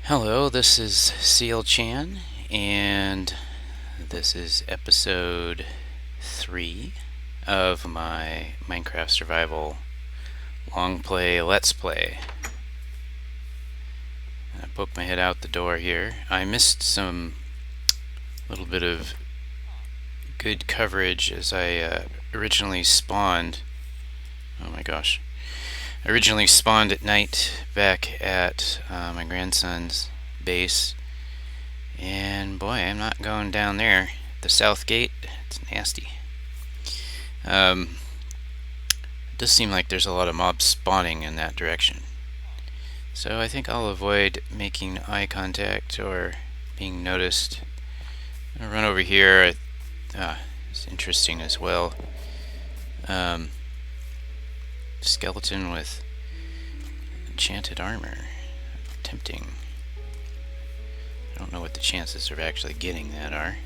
Hello, this is Seal Chan, and this is episode 3 of my Minecraft Survival long play Let's Play. I poked my head out the door here. I missed some little bit of good coverage as I originally spawned. Oh my gosh. I originally spawned at night back at my grandson's base. And boy, I'm not going down there. The south gate, it's nasty. It does seem like there's a lot of mobs spawning in that direction. So I think I'll avoid making eye contact or being noticed. I'll run over here. It's interesting as well. Skeleton with enchanted armor. Tempting. I don't know what the chances of actually getting that are.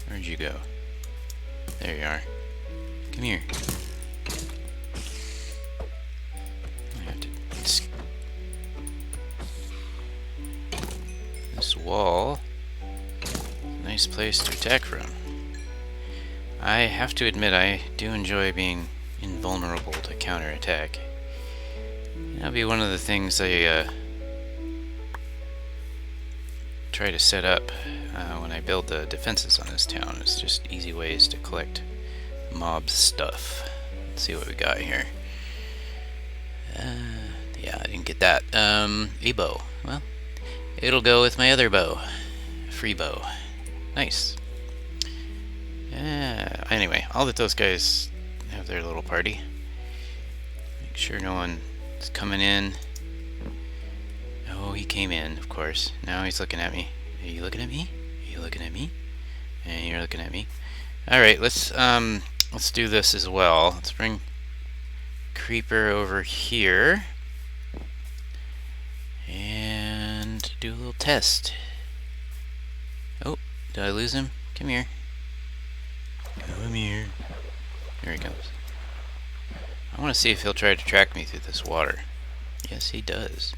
Where'd you go? There you are. Come here. I have to... This wall is a nice place to attack from. I have to admit, I do enjoy being invulnerable to counterattack. That'll be one of the things I try to set up when I build the defenses on this town. It's just easy ways to collect mob stuff. Let's see what we got here. Yeah, I didn't get that. A bow. Well, it'll go with my other bow. Free bow. Nice. Anyway, I'll let those guys have their little party. Make sure no one is coming in. Oh, he came in, of course. Now he's looking at me. Are you looking at me? Are you looking at me? And you're looking at me. Alright, let's do this as well. Let's bring Creeper over here. And do a little test. Oh, did I lose him? Come here. Come here. Here he comes. I want to see if he'll try to track me through this water. Yes, he does.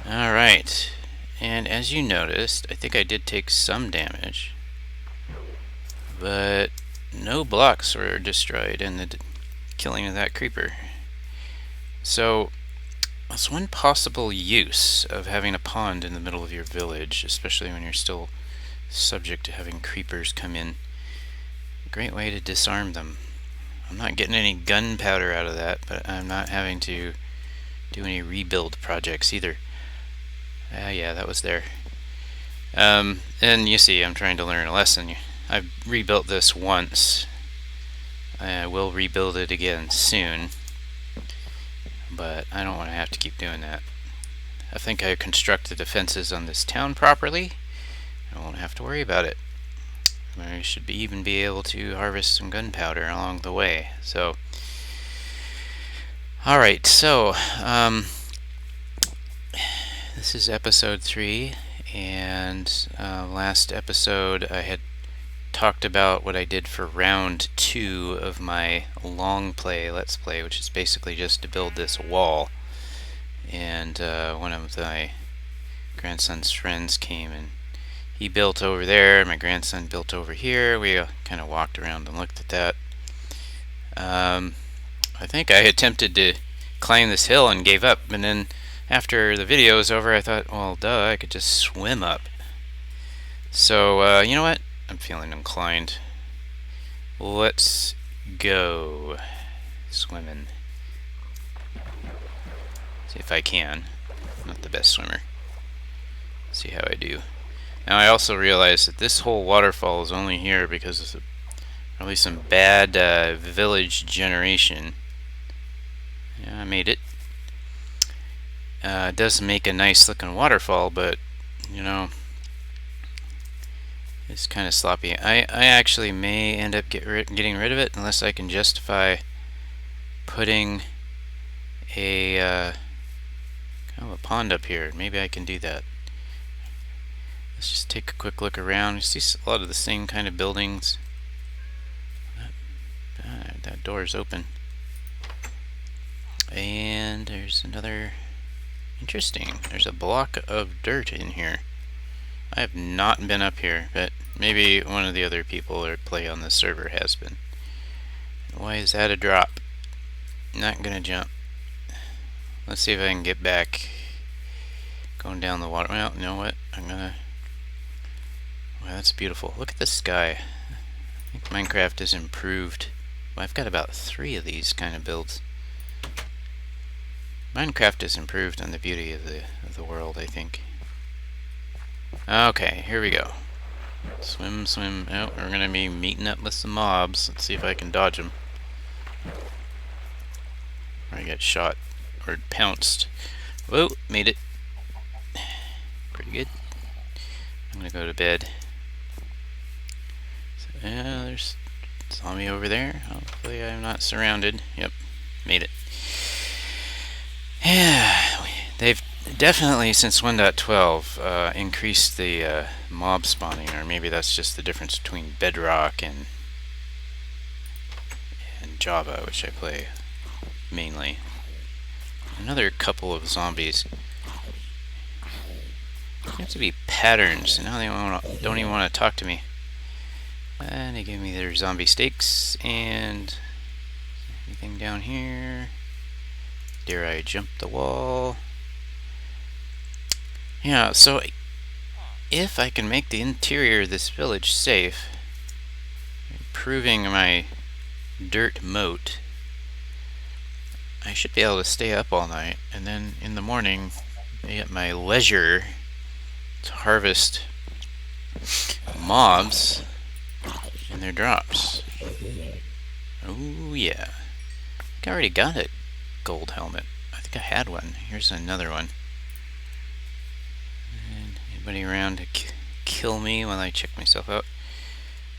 Alright, and as you noticed, I think I did take some damage, but no blocks were destroyed in the killing of that creeper. So, that's one possible use of having a pond in the middle of your village, especially when you're still subject to having creepers come in. A great way to disarm them. I'm not getting any gunpowder out of that, but I'm not having to do any rebuild projects either. Yeah, that was there. And you see, I'm trying to learn a lesson. I've rebuilt this once. I will rebuild it again soon, but I don't want to have to keep doing that. I think I construct the defenses on this town properly. I won't have to worry about it. I should even be able to harvest some gunpowder along the way. So, alright, so, this is episode 3, and last episode I had talked about what I did for round 2 of my long play, Let's Play, which is basically just to build this wall. And one of my grandson's friends came and he built over there, my grandson built over here. We kind of walked around and looked at that. I think I attempted to climb this hill and gave up, and then after the video was over I thought, well, duh, I could just swim up. So, you know what? I'm feeling inclined. Let's go swimming. See if I can. Not the best swimmer. See how I do. Now I also realized that this whole waterfall is only here because of probably some bad village generation. Yeah, I made it. It does make a nice looking waterfall, but you know, it's kind of sloppy. I actually may end up getting rid of it unless I can justify putting a kind of a pond up here. Maybe I can do that. Let's just take a quick look around. You see a lot of the same kind of buildings. That door's open. And there's another... Interesting. There's a block of dirt in here. I have not been up here, but maybe one of the other people that play on this server has been. Why is that a drop? Not gonna jump. Let's see if I can get back. Going down the water. Well, you know what? I'm gonna... Wow, that's beautiful. Look at the sky. I think Minecraft is improved. Well, I've got about 3 of these kind of builds. Minecraft is improved on the beauty of the world, I think. Okay, here we go. Swim, swim. Oh, we're gonna be meeting up with some mobs. Let's see if I can dodge them. Or I get shot or pounced. Whoa, made it. Pretty good. I'm gonna go to bed. So, there's a zombie over there. Hopefully I'm not surrounded. Yep, made it. Yeah, they've definitely, since 1.12, increased the mob spawning, or maybe that's just the difference between Bedrock and Java, which I play mainly. Another couple of zombies. There have to be patterns, and now they don't even want to talk to me. And they give me their zombie steaks, and anything down here? Dare I jump the wall? Yeah, so if I can make the interior of this village safe, improving my dirt moat, I should be able to stay up all night, and then in the morning be at my leisure to harvest mobs and their drops. Oh yeah. I think I already got it. Gold helmet. I think I had one. Here's another one. And anybody around to kill me while I check myself out?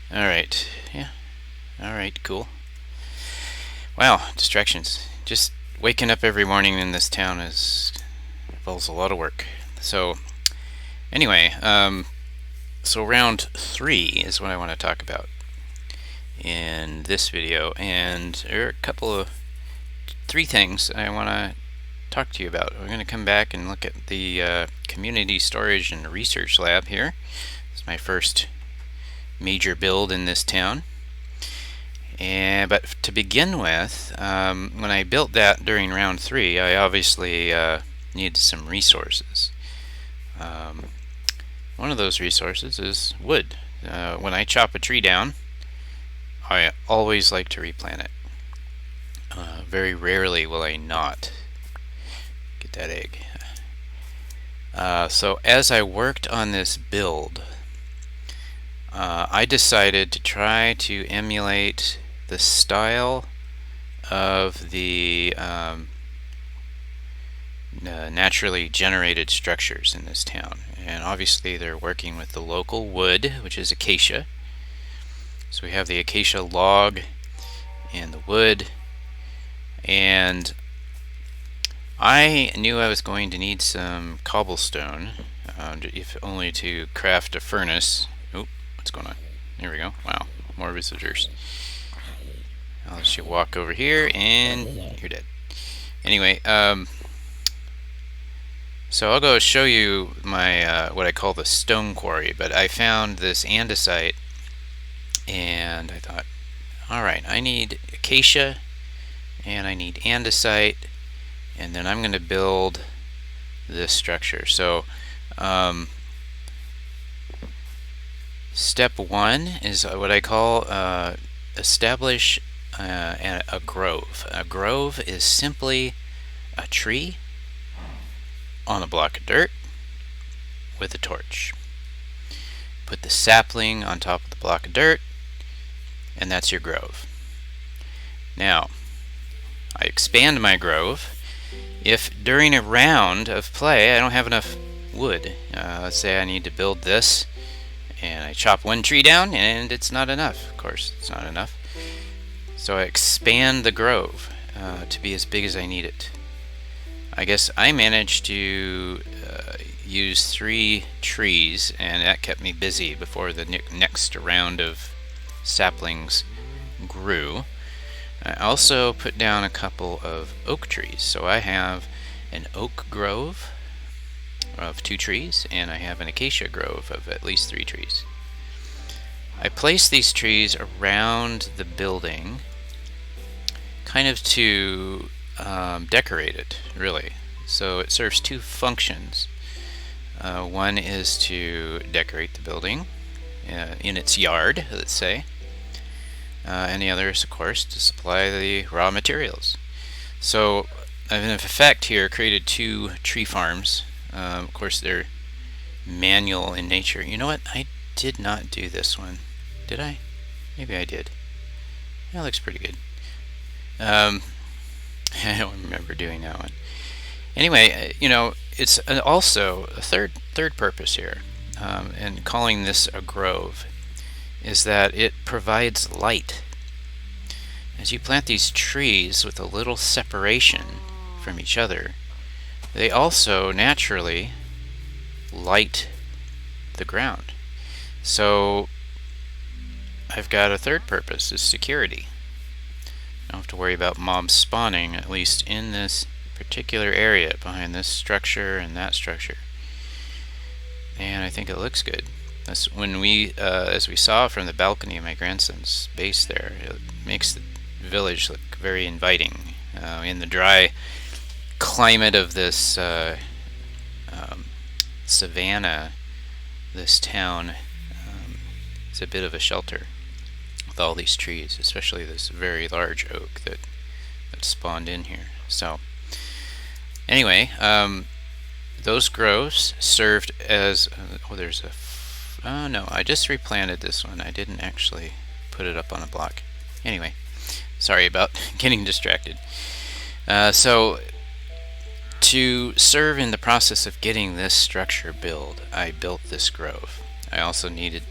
Alright, yeah. Alright, cool. Wow, distractions. Just waking up every morning in this town involves a lot of work. So, anyway, so round 3 is what I want to talk about in this video, and there are 3 things I want to talk to you about. We're going to come back and look at the community storage and research lab here. It's my first major build in this town. But to begin with, when I built that during round 3, I obviously needed some resources. One of those resources is wood. When I chop a tree down, I always like to replant it. Very rarely will I not get that egg. So as I worked on this build, I decided to try to emulate the style of the naturally generated structures in this town. And obviously they're working with the local wood, which is acacia. So we have the acacia log and the wood. And I knew I was going to need some cobblestone, if only to craft a furnace. Oh, what's going on? There we go. Wow, more visitors. I'll let you walk over here, and you're dead. Anyway, so I'll go show you my what I call the stone quarry. But I found this andesite, and I thought, all right, I need acacia, and I need andesite, and then I'm going to build this structure. So step 1 is what I call establish a grove. A grove is simply a tree on a block of dirt with a torch. Put the sapling on top of the block of dirt, and that's your grove. Now, I expand my grove. If during a round of play I don't have enough wood, let's say I need to build this, and I chop one tree down and it's not enough. Of course, it's not enough. So I expand the grove to be as big as I need it. I guess I managed to use 3 trees, and that kept me busy before the next round of saplings grew. I also put down a couple of oak trees. So I have an oak grove of 2 trees, and I have an acacia grove of at least 3 trees. I place these trees around the building kind of to decorate it, really. So it serves 2 functions. One is to decorate the building in its yard, let's say, and the other is, of course, to supply the raw materials. So I've in effect here created 2 tree farms. Of course, they're manual in nature. You know what? I did not do this one. Did I? Maybe I did. That looks pretty good. I don't remember doing that one. Anyway, it's also a third purpose here, and calling this a grove, is that it provides light. As you plant these trees with a little separation from each other, they also naturally light the ground. So I've got a third purpose, is security. I don't have to worry about mobs spawning, at least in this particular area behind this structure and that structure. And I think it looks good. That's when as we saw from the balcony of my grandson's base there, it makes the village look very inviting. In the dry climate of this savanna, this town is a bit of a shelter with all these trees, especially this very large oak that spawned in here. So anyway, those groves served as no, I just replanted this one. I didn't actually put it up on a block. Anyway, sorry about getting distracted. So to serve in the process of getting this structure built, I built this grove. I also needed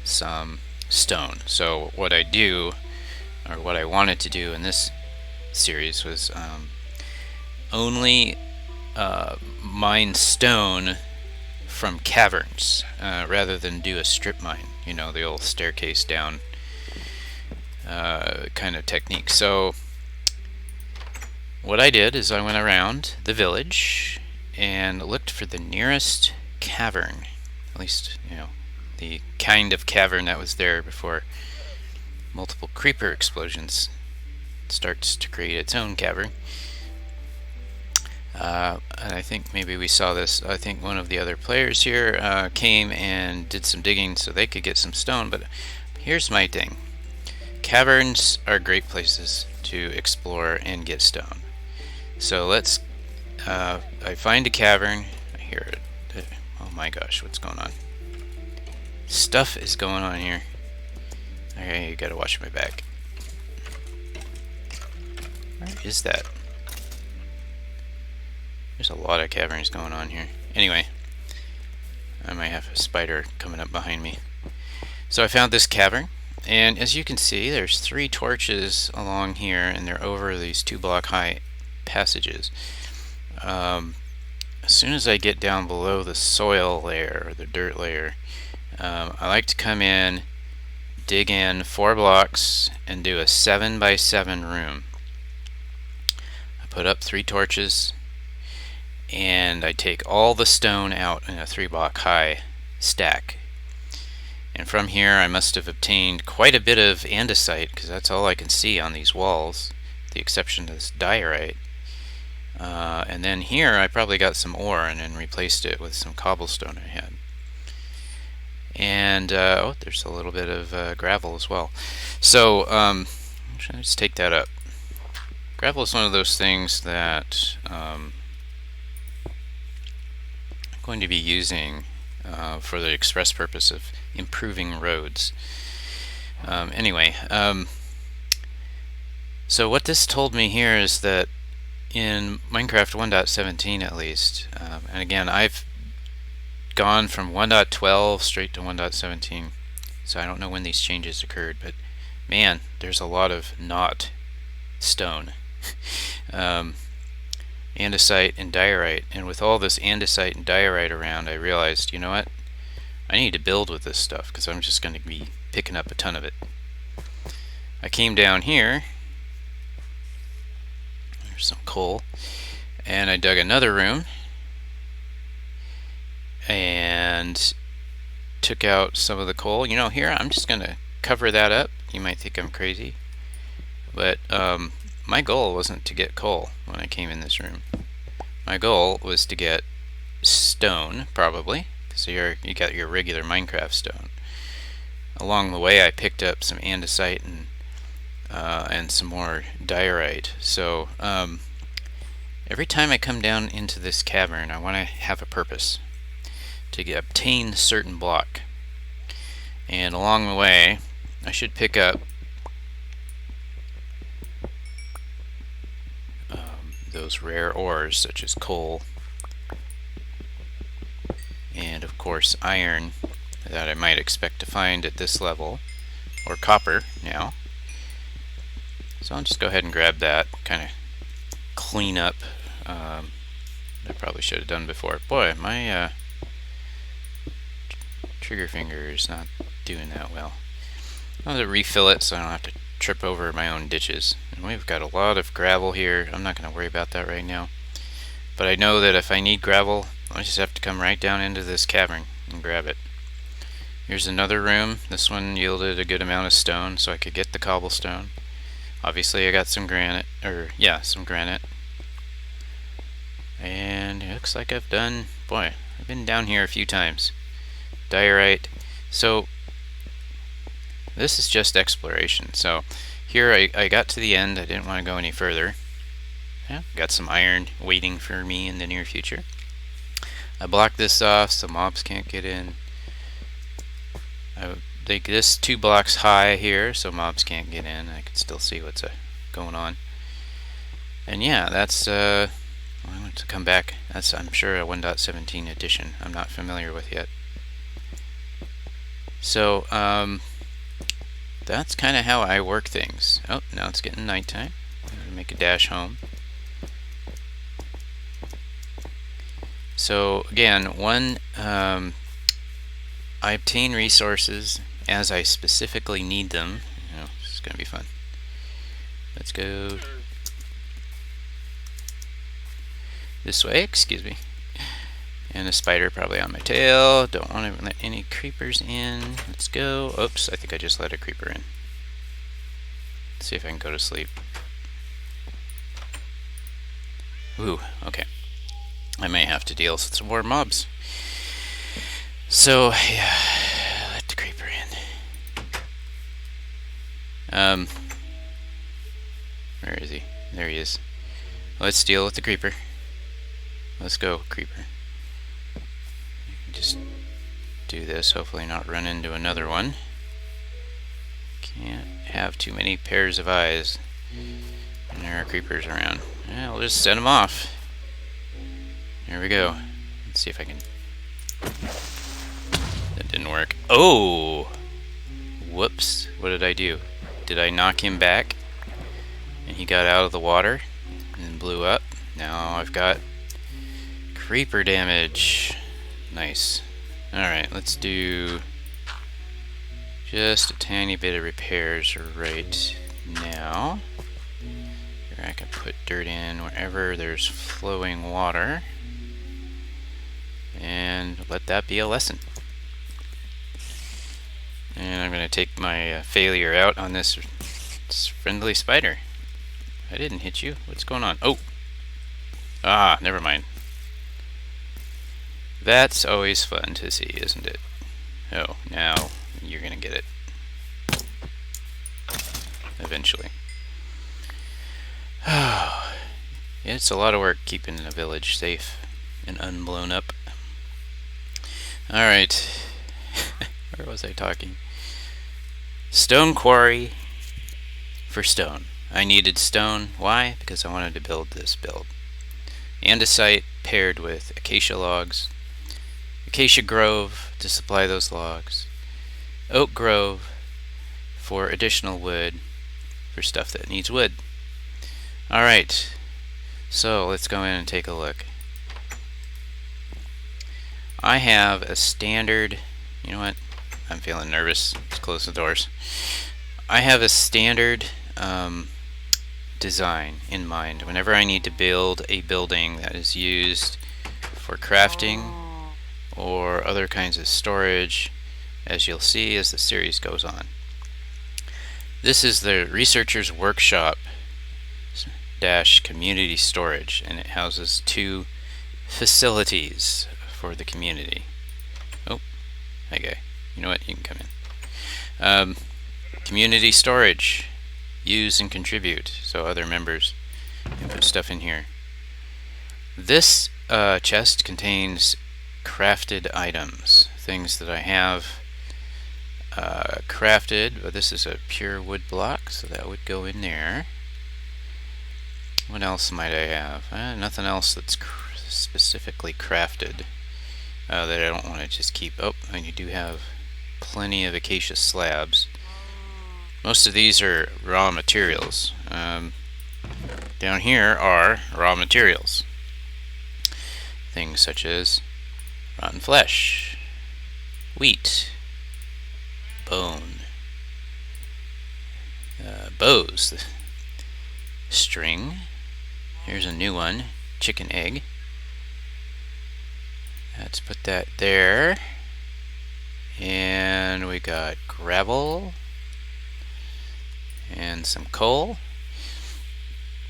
some stone. So what I wanted to do in this series was only mine stone from caverns rather than do a strip mine, the old staircase down kind of technique. So what I did is I went around the village and looked for the nearest cavern, at least the kind of cavern that was there before multiple creeper explosions starts to create its own cavern. And I think maybe we saw this. I think one of the other players here came and did some digging so they could get some stone. But here's my thing. Caverns are great places to explore and get stone. So let's... I find a cavern. I hear it. Oh my gosh, what's going on? Stuff is going on here. Okay, you gotta watch my back. Where is that? There's a lot of caverns going on here. Anyway, I might have a spider coming up behind me. So I found this cavern, and as you can see, there's 3 torches along here, and they're over these 2-block high passages. As soon as I get down below the soil layer, or the dirt layer, I like to come in, dig in 4 blocks, and do a 7 by 7 room. I put up 3 torches, and I take all the stone out in a 3-block high stack. And from here I must have obtained quite a bit of andesite, because that's all I can see on these walls, with the exception of this diorite. And then here I probably got some ore and then replaced it with some cobblestone I had. And there's a little bit of gravel as well. So let's take that up. Gravel is one of those things that I'm going to be using for the express purpose of improving roads. So what this told me here is that in Minecraft 1.17 at least, and again I've gone from 1.12 straight to 1.17, so I don't know when these changes occurred, but man, there's a lot of not stone. Andesite and diorite, and with all this andesite and diorite around, I realized, you know what, I need to build with this stuff because I'm just going to be picking up a ton of it. I came down here There's some coal. And I dug another room and took out some of the coal. You know, here I'm just gonna cover that up. You might think I'm crazy, but my goal wasn't to get coal when I came in this room. My goal was to get stone, probably, because you got your regular Minecraft stone. Along the way, I picked up some andesite and some more diorite. So every time I come down into this cavern, I want to have a purpose to obtain a certain block. And along the way, I should pick up those rare ores such as coal and of course iron that I might expect to find at this level, or copper now. So I'll just go ahead and grab that, kind of clean up. I probably should have done before. Boy, my trigger finger is not doing that well. I'll have to refill it so I don't have to trip over my own ditches. And we've got a lot of gravel here. I'm not going to worry about that right now. But I know that if I need gravel, I just have to come right down into this cavern and grab it. Here's another room. This one yielded a good amount of stone, so I could get the cobblestone. Obviously I got some granite, some granite. And it looks like I've been down here a few times. Diorite. So this is just exploration. So here I got to the end. I didn't want to go any further. Yeah, got some iron waiting for me in the near future. I blocked this off so mobs can't get in. I think this 2 blocks high here so mobs can't get in. I can still see what's going on. And yeah, that's I want to come back. That's, I'm sure, a 1.17 edition I'm not familiar with yet. So that's kind of how I work things. Oh, now it's getting nighttime. I'm gonna make a dash home. So again, I obtain resources as I specifically need them. You know, this is gonna be fun. Let's go this way, excuse me. And a spider probably on my tail. Don't want to let any creepers in. Let's go. Oops, I think I just let a creeper in. Let's see if I can go to sleep. Ooh, okay. I may have to deal with some more mobs. So, yeah, let the creeper in. Where is he? There he is. Let's deal with the creeper. Let's go, creeper. Just do this, hopefully not run into another one. Can't have too many pairs of eyes when there are creepers around. Yeah, we'll just set them off. There we go. Let's see if I can... That didn't work. Oh! Whoops. What did I do? Did I knock him back? And he got out of the water and blew up. Now I've got creeper damage. Nice. Alright, let's do just a tiny bit of repairs right now. Here I can put dirt in wherever there's flowing water. And let that be a lesson. And I'm going to take my failure out on this friendly spider. I didn't hit you. What's going on? Oh! Ah, never mind. That's always fun to see, isn't it? Oh, now you're going to get it. Eventually. Oh, it's a lot of work keeping a village safe and unblown up. Alright. Where was I talking? Stone quarry for stone. I needed stone. Why? Because I wanted to build this build. Andesite paired with acacia logs. Acacia grove to supply those logs. Oak grove for additional wood for stuff that needs wood. Alright. So let's go in and take a look. I have a standard, you know what, I'm feeling nervous, let's close the doors. I have a standard design in mind. Whenever I need to build a building that is used for crafting or other kinds of storage, as you'll see as the series goes on. This is the Researcher's Workshop dash community storage, and it houses 2 facilities for the community. Oh, okay. You know what? You can come in. Community storage. Use and contribute, so other members can put stuff in here. This chest contains crafted items, things that I have crafted, but this is a pure wood block, so that would go in there. What else might I have? Nothing else that's specifically crafted that I don't want to just keep. Oh, and you do have plenty of acacia slabs. Most of these are raw materials. Down here are raw materials. Things such as rotten flesh, wheat, bone, bows, string. Here's a new one, chicken egg. Let's put that there. And we got gravel and some coal.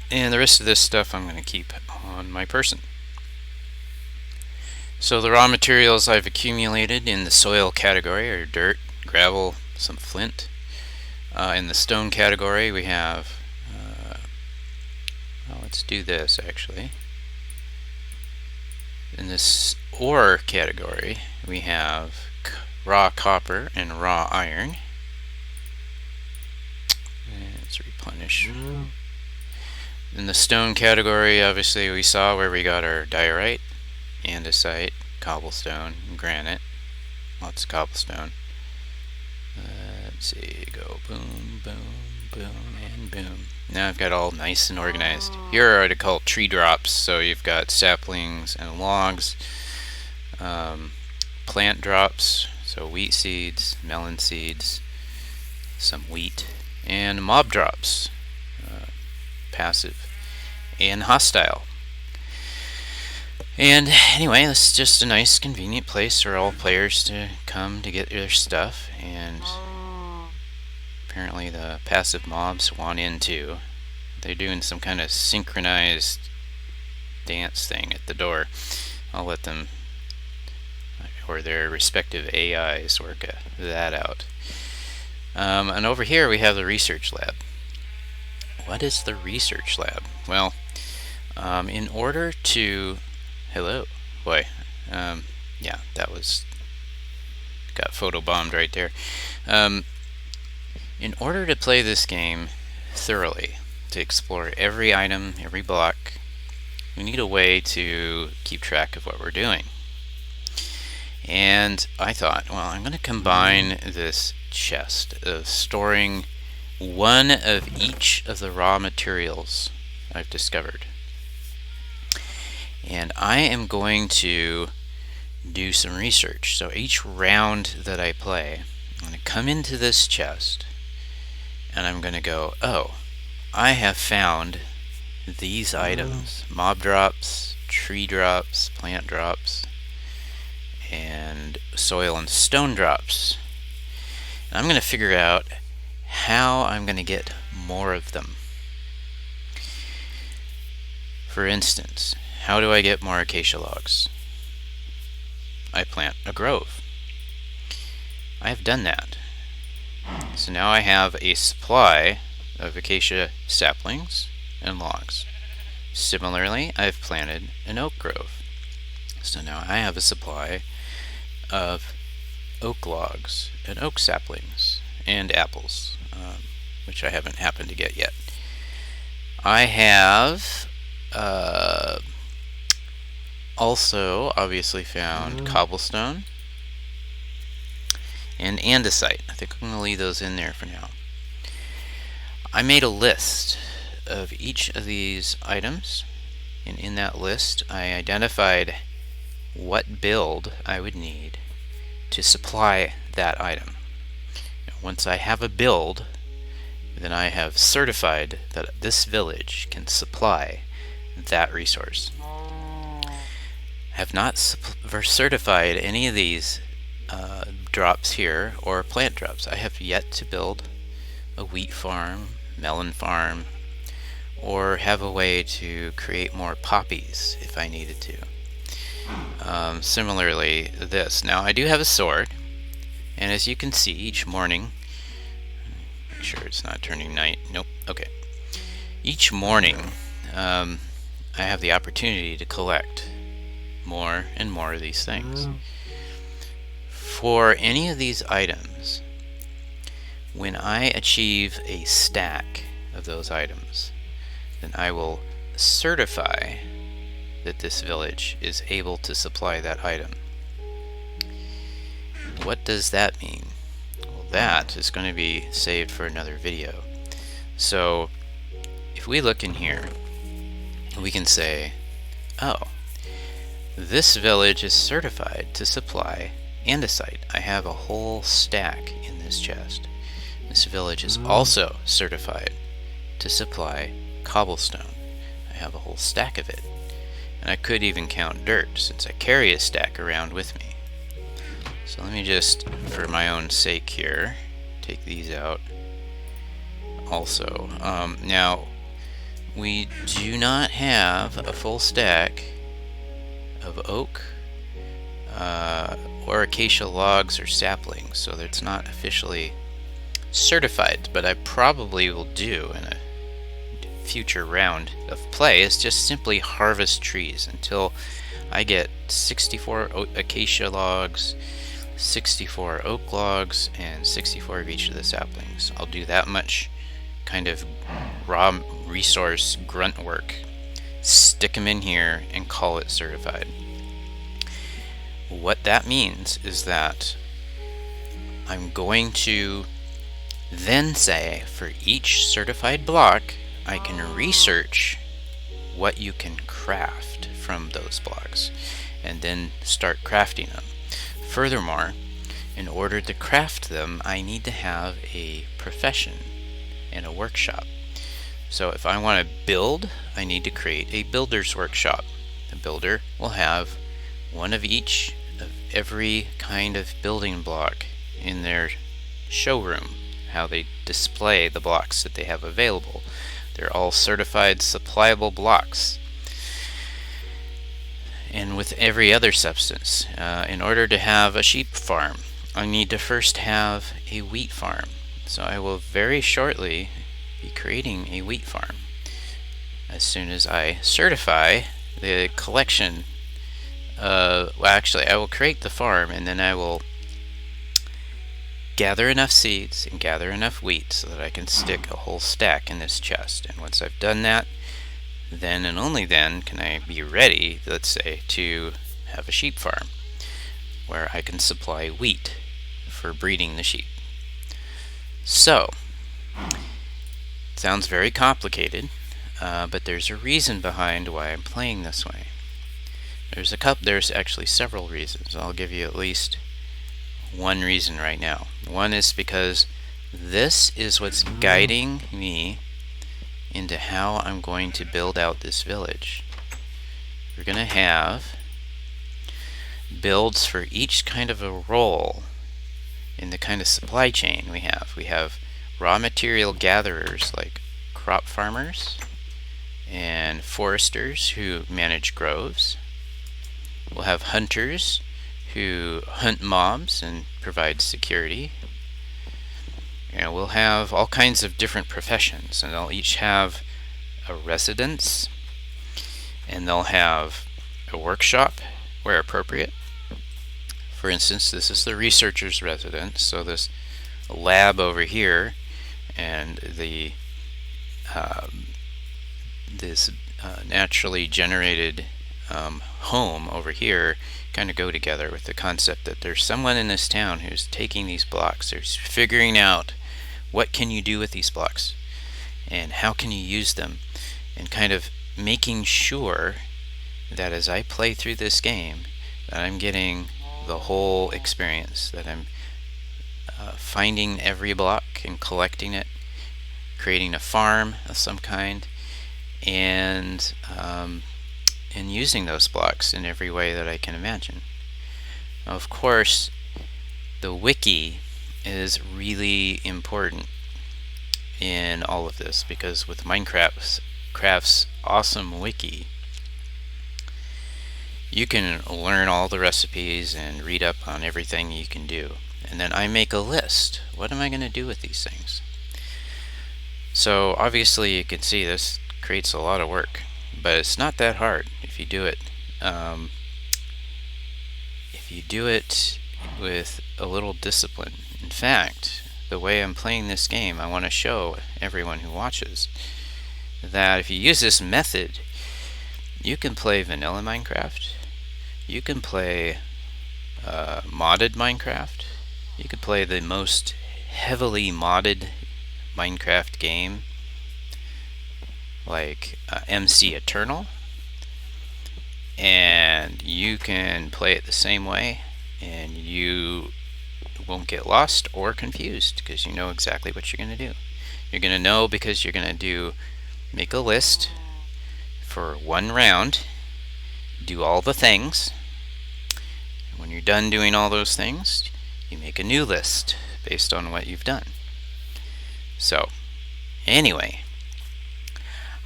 And the rest of this stuff I'm going to keep on my person. So the raw materials I've accumulated in the soil category are dirt, gravel, some flint. In the stone category we have, well, let's do this actually. In this ore category we have raw copper and raw iron. And let's replenish. In the stone category, obviously we saw where we got our diorite, andesite, cobblestone, granite. Lots of cobblestone. Let's see, go boom, boom, boom, and boom. Now I've got all nice and organized. Here are what I call tree drops, so you've got saplings and logs. Plant drops, so wheat seeds, melon seeds, some wheat, and mob drops, passive and hostile. And anyway, this is just a nice convenient place for all players to come to get their stuff, and apparently the passive mobs want in too. They're doing some kind of synchronized dance thing at the door. I'll let them, or their respective AIs, work that out. And over here we have the research lab. What is the research lab? Well, in order to... Hello. Boy. Yeah, that was... got photobombed right there. In order to play this game thoroughly, to explore every item, every block, we need a way to keep track of what we're doing. And I thought, well, I'm going to combine this chest of storing one of each of the raw materials I've discovered. And I am going to do some research. So each round that I play, I'm going to come into this chest and I'm going to go, oh, I have found these items. Mob drops, tree drops, plant drops, and soil and stone drops. And I'm going to figure out how I'm going to get more of them. For instance, how do I get more acacia logs? I plant a grove. I have done that. So now I have a supply of acacia saplings and logs. Similarly, I've planted an oak grove. So now I have a supply of oak logs and oak saplings and apples, which I haven't happened to get yet. I have also obviously found cobblestone and andesite. I think I'm going to leave those in there for now. I made a list of each of these items, and in that list I identified what build I would need to supply that item. Now, once I have a build, then I have certified that this village can supply that resource. I have not certified any of these drops here or plant drops. I have yet to build a wheat farm, melon farm, or have a way to create more poppies if I needed to. Similarly, this. Now I do have a sword, and as you can see, each morning, make sure it's not turning night. Nope. Okay. Each morning, I have the opportunity to collect more and more of these things. For any of these items, when I achieve a stack of those items, then I will certify that this village is able to supply that item. What does that mean? Well, that is going to be saved for another video. So if we look in here, we can say, oh, this village is certified to supply andesite. I have a whole stack in this chest. This village is also certified to supply cobblestone. I have a whole stack of it. And I could even count dirt, since I carry a stack around with me. So let me just, for my own sake here, take these out also. Now, we do not have a full stack of oak or acacia logs or saplings, so it's not officially certified, but I probably will do in a future round of play is just simply harvest trees until I get 64 acacia logs, 64 oak logs, and 64 of each of the saplings. I'll do that much kind of raw resource grunt work, stick them in here, and call it certified. What that means is that I'm going to then say for each certified block, I can research what you can craft from those blocks and then start crafting them. Furthermore, in order to craft them, I need to have a profession and a workshop. So if I want to build, I need to create a builder's workshop. The builder will have one of each of every kind of building block in their showroom, how they display the blocks that they have available. They're all certified supplyable blocks. And with every other substance, in order to have a sheep farm, I need to first have a wheat farm. So I will very shortly be creating a wheat farm as soon as I certify the collection. Well, actually, I will create the farm, and then I will gather enough seeds and gather enough wheat so that I can stick a whole stack in this chest. And once I've done that, then and only then can I be ready, let's say, to have a sheep farm where I can supply wheat for breeding the sheep. So, it sounds very complicated, but there's a reason behind why I'm playing this way. There's actually several reasons. I'll give you at least one reason right now. One is because this is what's guiding me into how I'm going to build out this village. We're going to have builds for each kind of a role in the kind of supply chain we have. We have raw material gatherers like crop farmers and foresters who manage groves. We'll have hunters who hunt mobs and provide security. We'll have all kinds of different professions, and they'll each have a residence, and they'll have a workshop where appropriate. For instance, this is the researcher's residence, so this lab over here and the this naturally generated home over here kind of go together with the concept that there's someone in this town who's taking these blocks, who's figuring out what can you do with these blocks and how can you use them, and kind of making sure that as I play through this game that I'm getting the whole experience, that I'm finding every block and collecting it creating a farm of some kind, and using those blocks in every way that I can imagine. Of course, the wiki is really important in all of this, because with Minecraft's awesome wiki, you can learn all the recipes and read up on everything you can do. And then I make a list. What am I going to do with these things? So obviously you can see this creates a lot of work, but it's not that hard if you do it. If you do it with a little discipline. In fact, the way I'm playing this game, I want to show everyone who watches that if you use this method, you can play vanilla Minecraft, you can play modded Minecraft, you can play the most heavily modded Minecraft game like MC Eternal, and you can play it the same way, and you won't get lost or confused because you know exactly what you're going to do. You're going to know because you're going to make a list for one round, do all the things, and when you're done doing all those things, you make a new list based on what you've done. So, anyway,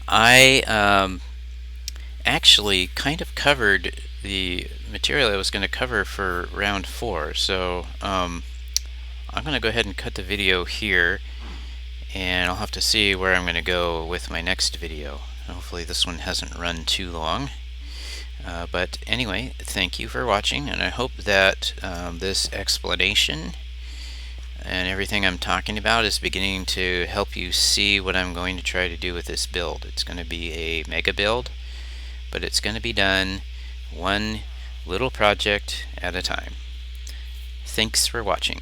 I actually kind of covered the material I was going to cover for round 4, so I'm going to go ahead and cut the video here, and I'll have to see where I'm going to go with my next video. Hopefully this one hasn't run too long. But anyway, thank you for watching, and I hope that this explanation and everything I'm talking about is beginning to help you see what I'm going to try to do with this build. It's going to be a mega build, but it's going to be done one little project at a time. Thanks for watching.